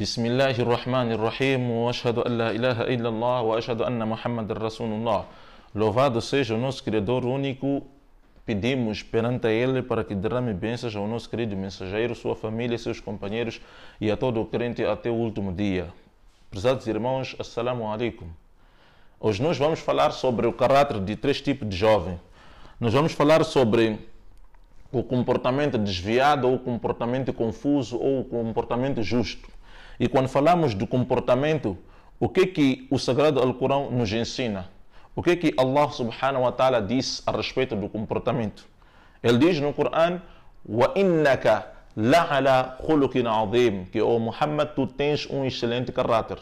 بسم الله الرحمن الرحيم وأشهد أن لا إله إلا الله وأشهد أن محمد رسول الله. Louvado seja o nosso Criador único. Pedimos perante Ele para que derrame bênçãos ao nosso querido mensageiro, sua família, seus companheiros e a todo o crente até o último dia. Prezados irmãos, assalamu alaikum. Hoje nós vamos falar sobre o caráter de três tipos de jovem. Nós vamos falar sobre o comportamento desviado, ou o comportamento confuso, ou o comportamento justo. E quando falamos do comportamento, o que o Sagrado Alcorão nos ensina? O que Allah subhanahu wa ta'ala diz a respeito do comportamento? Ele diz no Corão: "Wa innaka la'ala khuluqin 'azim", que o Muhammad, tu tens um excelente caráter.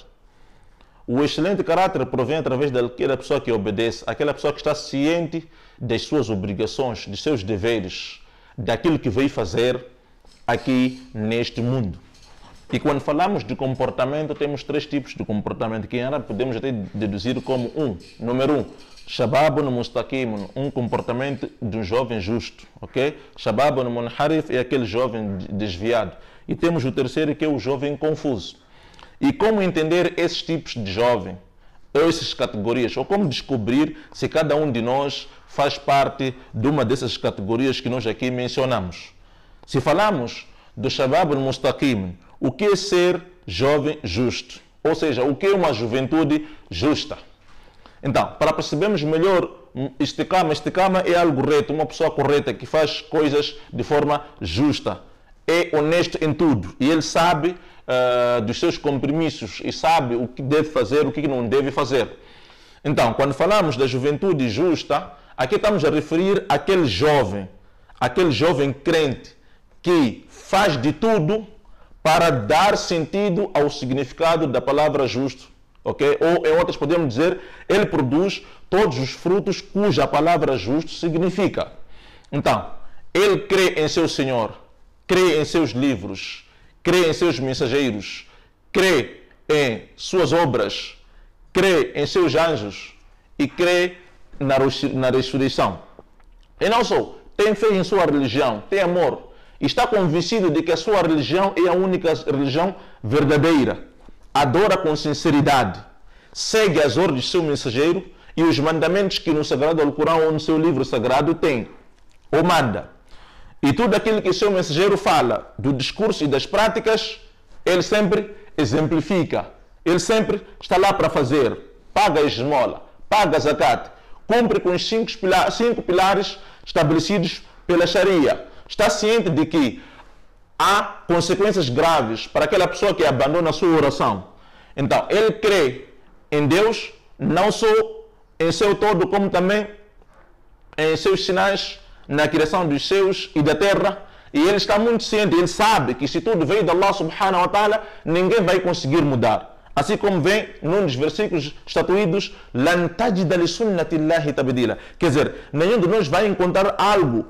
O excelente caráter provém através daquela pessoa que obedece, aquela pessoa que está ciente das suas obrigações, dos seus deveres, daquilo que veio fazer aqui neste mundo. E quando falamos de comportamento, temos três tipos de comportamento, que em árabe podemos até deduzir como número um, shababun mustaqimun, um comportamento de um jovem justo, ok? Shababun munharif é aquele jovem desviado. E temos o terceiro, que é o jovem confuso. E como entender esses tipos de jovem, ou essas categorias, ou como descobrir se cada um de nós faz parte de uma dessas categorias que nós aqui mencionamos? Se falamos do shababun mustaqim, o que é ser jovem justo? Ou seja, o que é uma juventude justa? Então, para percebermos melhor, istikama é algo reto, uma pessoa correta que faz coisas de forma justa, é honesto em tudo e ele sabe dos seus compromissos e sabe o que deve fazer, o que não deve fazer. Então, quando falamos da juventude justa, aqui estamos a referir àquele jovem crente que faz de tudo para dar sentido ao significado da palavra justo, ok? Ou em outras podemos dizer, ele produz todos os frutos cuja palavra justo significa. Então, ele crê em seu Senhor, crê em seus livros, crê em seus mensageiros, crê em suas obras, crê em seus anjos e crê na ressurreição. E não só, tem fé em sua religião, tem amor, está convencido de que a sua religião é a única religião verdadeira, adora com sinceridade, segue as ordens do seu mensageiro e os mandamentos que no Sagrado Alcorão ou no seu livro sagrado tem, ou manda. E tudo aquilo que o seu mensageiro fala, do discurso e das práticas, ele sempre exemplifica, ele sempre está lá para fazer, paga a esmola, paga a zakat, cumpre com os cinco pilares estabelecidos pela Sharia. Está ciente de que há consequências graves para aquela pessoa que abandona a sua oração. Então, ele crê em Deus, não só em seu todo, como também em seus sinais na criação dos céus e da terra. E ele está muito ciente, ele sabe que se tudo veio de Allah subhanahu wa ta'ala, ninguém vai conseguir mudar. Assim como vem num dos versículos estatuídos, "Lan tajida li sunnatillahi tabdila", quer dizer, nenhum de nós vai encontrar algo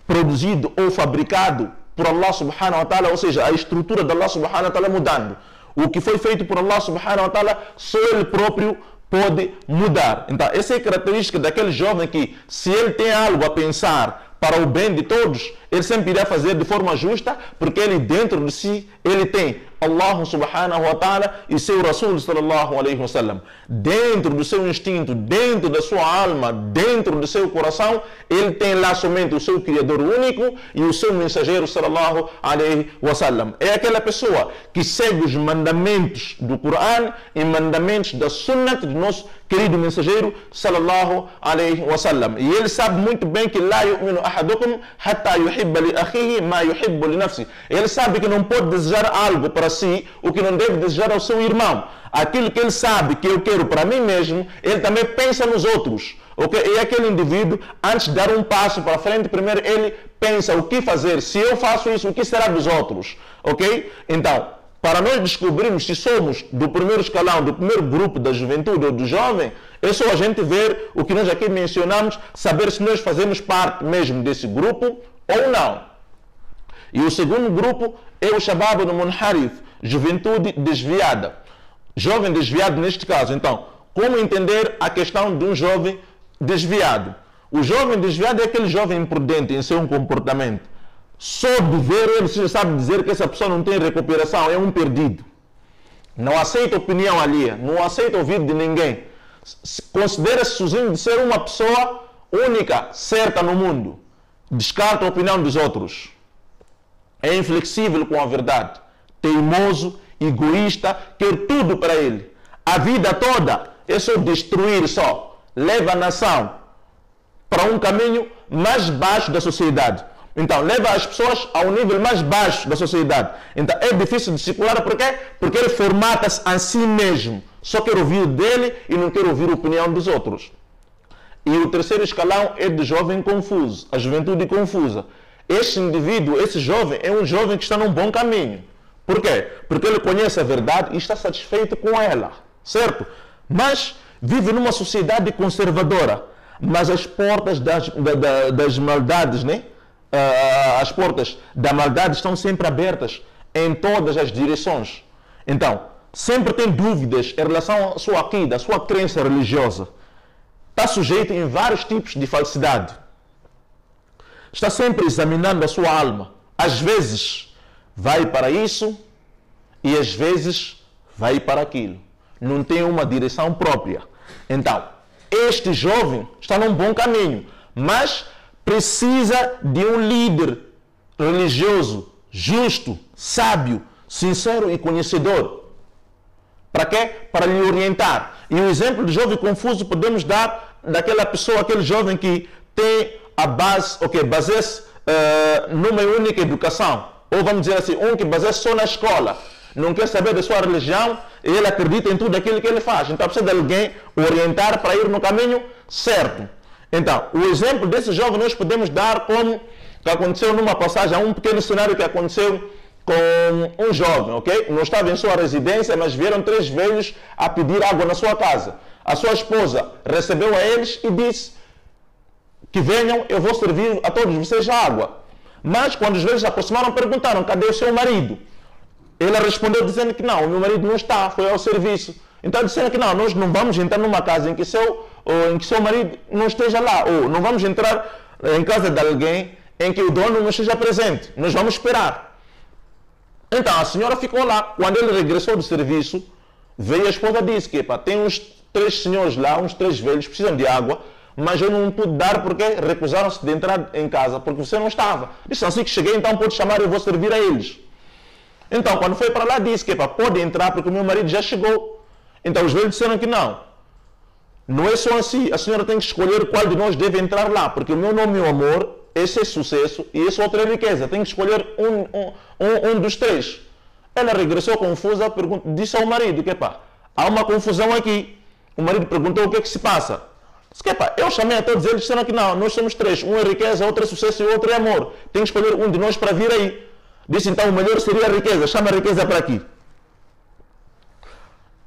produzido ou fabricado por Allah subhanahu wa ta'ala, ou seja, a estrutura de Allah subhanahu wa ta'ala mudando. O que foi feito por Allah subhanahu wa ta'ala, só ele próprio pode mudar. Então, essa é a característica daquele jovem que, se ele tem algo a pensar para o bem de todos, ele sempre irá fazer de forma justa, porque ele dentro de si, ele tem Allah subhanahu wa ta'ala e seu Rasul sallallahu alaihi wasallam. Dentro do seu instinto, dentro da sua alma, dentro do seu coração, ele tem lá somente o seu Criador único e o seu mensageiro sallallahu alaihi wasallam. É aquela pessoa que segue os mandamentos do Corão e mandamentos da Sunnah do nosso querido mensageiro sallallahu alaihi wasallam. E ele sabe muito bem que la yu'minu ahadukum hatta yuhibba li akhihi ma yuhibbu li nafsi. Ele sabe que não pode desejar algo para si o que não deve desejar ao seu irmão. Aquilo que ele sabe que eu quero para mim mesmo, ele também pensa nos outros. Okay? E aquele indivíduo, antes de dar um passo para frente, primeiro ele pensa o que fazer. Se eu faço isso, o que será dos outros? Ok? Então, para nós descobrirmos se somos do primeiro escalão, do primeiro grupo da juventude ou do jovem, é só a gente ver o que nós aqui mencionamos, saber se nós fazemos parte mesmo desse grupo ou não. E o segundo grupo é o shabab no munharif, juventude desviada. Jovem desviado neste caso. Então, como entender a questão de um jovem desviado? O jovem desviado é aquele jovem imprudente em seu comportamento. Só de ver ele, você sabe dizer que essa pessoa não tem recuperação, é um perdido. não aceita opinião alheia, não aceita ouvir de ninguém, considera-se sozinho de ser uma pessoa única, certa no mundo, descarta a opinião dos outros, é inflexível com a verdade, teimoso, egoísta, quer tudo para ele, a vida toda é só destruir só, leva a nação para um caminho mais baixo da sociedade. Então, leva as pessoas ao nível mais baixo da sociedade. Então, é difícil de circular, por quê? Porque ele formata-se a si mesmo. Só quer ouvir dele e não quer ouvir a opinião dos outros. E o terceiro escalão é de jovem confuso, a juventude confusa. Este indivíduo, esse jovem, é um jovem que está num bom caminho. Por quê? Porque ele conhece a verdade e está satisfeito com ela, certo? Mas vive numa sociedade conservadora. Mas as portas das maldades, né? As portas da maldade estão sempre abertas em todas as direções. Então, sempre tem dúvidas em relação à sua aqida, à sua crença religiosa. Está sujeito em vários tipos de falsidade. Está sempre examinando a sua alma. Às vezes vai para isso e às vezes vai para aquilo. Não tem uma direção própria. Então, este jovem está num bom caminho, mas precisa de um líder religioso, justo, sábio, sincero e conhecedor. Para quê? Para lhe orientar. E o exemplo de jovem confuso podemos dar daquela pessoa, aquele jovem que tem a base, baseia-se numa única educação. Ou vamos dizer assim, um que baseia-se só na escola. Não quer saber da sua religião e ele acredita em tudo aquilo que ele faz. Então precisa de alguém orientar para ir no caminho certo. Então, o exemplo desse jovem nós podemos dar como que aconteceu numa passagem, um pequeno cenário que aconteceu com um jovem, ok? Não estava em sua residência, mas vieram 3 velhos a pedir água na sua casa. A sua esposa recebeu a eles e disse que venham, eu vou servir a todos vocês água. Mas quando os velhos se aproximaram, perguntaram, cadê o seu marido? Ela respondeu dizendo que não, o meu marido não está, foi ao serviço. Então disseram que não, nós não vamos entrar numa casa em que seu marido não esteja lá, ou não vamos entrar em casa de alguém em que o dono não esteja presente, nós vamos esperar. Então a senhora ficou lá. Quando ele regressou do serviço, veio a esposa e disse que tem uns 3 senhores lá, uns 3 velhos, precisam de água, mas eu não pude dar porque recusaram-se de entrar em casa, porque você não estava. Disse, assim que cheguei, então pode chamar, eu vou servir a eles. Então, quando foi para lá, disse que pode entrar porque o meu marido já chegou. Então, os velhos disseram que não. Não é só assim. A senhora tem que escolher qual de nós deve entrar lá, porque o meu nome, meu amor, esse é sucesso e esse outro é riqueza. Tem que escolher um dos 3. Ela regressou confusa, disse ao marido que há uma confusão aqui. O marido perguntou o que é que se passa. Disse que eu chamei a todos eles, disseram que não, nós somos 3. Um é riqueza, outro é sucesso e o outro é amor. Tem que escolher um de nós para vir aí. Disse, então, o melhor seria a riqueza. Chama a riqueza para aqui.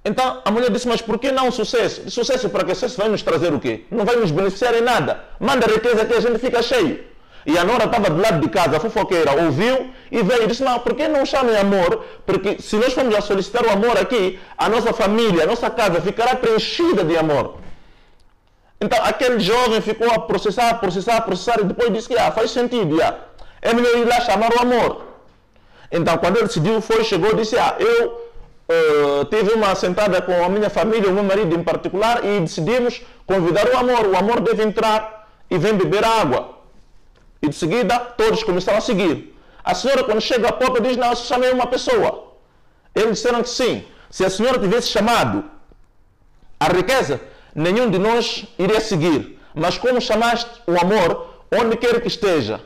Então, a mulher disse, mas por que não o sucesso? Disse, sucesso para que? Sucesso vai nos trazer o quê? Não vai nos beneficiar em nada. Manda a riqueza que a gente fica cheio. E a nora estava do lado de casa, a fofoqueira, ouviu e veio e disse, não, por que não chamem amor? Porque se nós formos a solicitar o amor aqui, a nossa família, a nossa casa ficará preenchida de amor. Então, aquele jovem ficou a processar e depois disse que faz sentido. É melhor ir lá chamar o amor. Então, quando ele decidiu, chegou e disse, eu tive uma sentada com a minha família, o meu marido em particular, e decidimos convidar o amor. O amor deve entrar e vem beber água. E de seguida, todos começaram a seguir. A senhora, quando chega à porta, diz, não, eu só chamei uma pessoa. Eles disseram que sim. Se a senhora tivesse chamado a riqueza, nenhum de nós iria seguir. Mas como chamaste o amor, onde quer que esteja,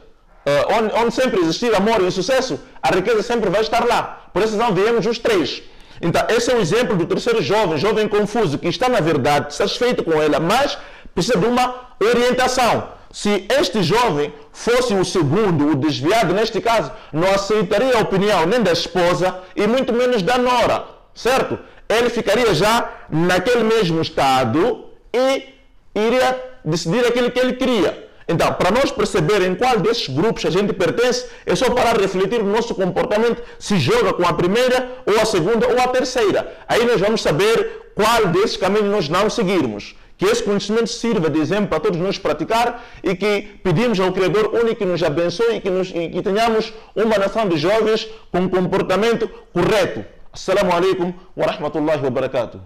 onde sempre existir amor e sucesso, a riqueza sempre vai estar lá. Por isso não viemos os 3. Então, esse é o exemplo do terceiro jovem confuso, que está na verdade satisfeito com ela, mas precisa de uma orientação. Se este jovem fosse o segundo, o desviado neste caso, não aceitaria a opinião nem da esposa e muito menos da nora, certo? Ele ficaria já naquele mesmo estado e iria decidir aquilo que ele queria. Então, para nós perceber em qual desses grupos a gente pertence, é só para refletir no nosso comportamento, se joga com a primeira, ou a segunda, ou a terceira. Aí nós vamos saber qual desses caminhos nós não seguirmos. Que esse conhecimento sirva de exemplo para todos nós praticar e que pedimos ao Criador único que nos abençoe e que tenhamos uma nação de jovens com um comportamento correto. Assalamu alaikum wa rahmatullahi wa barakatuh.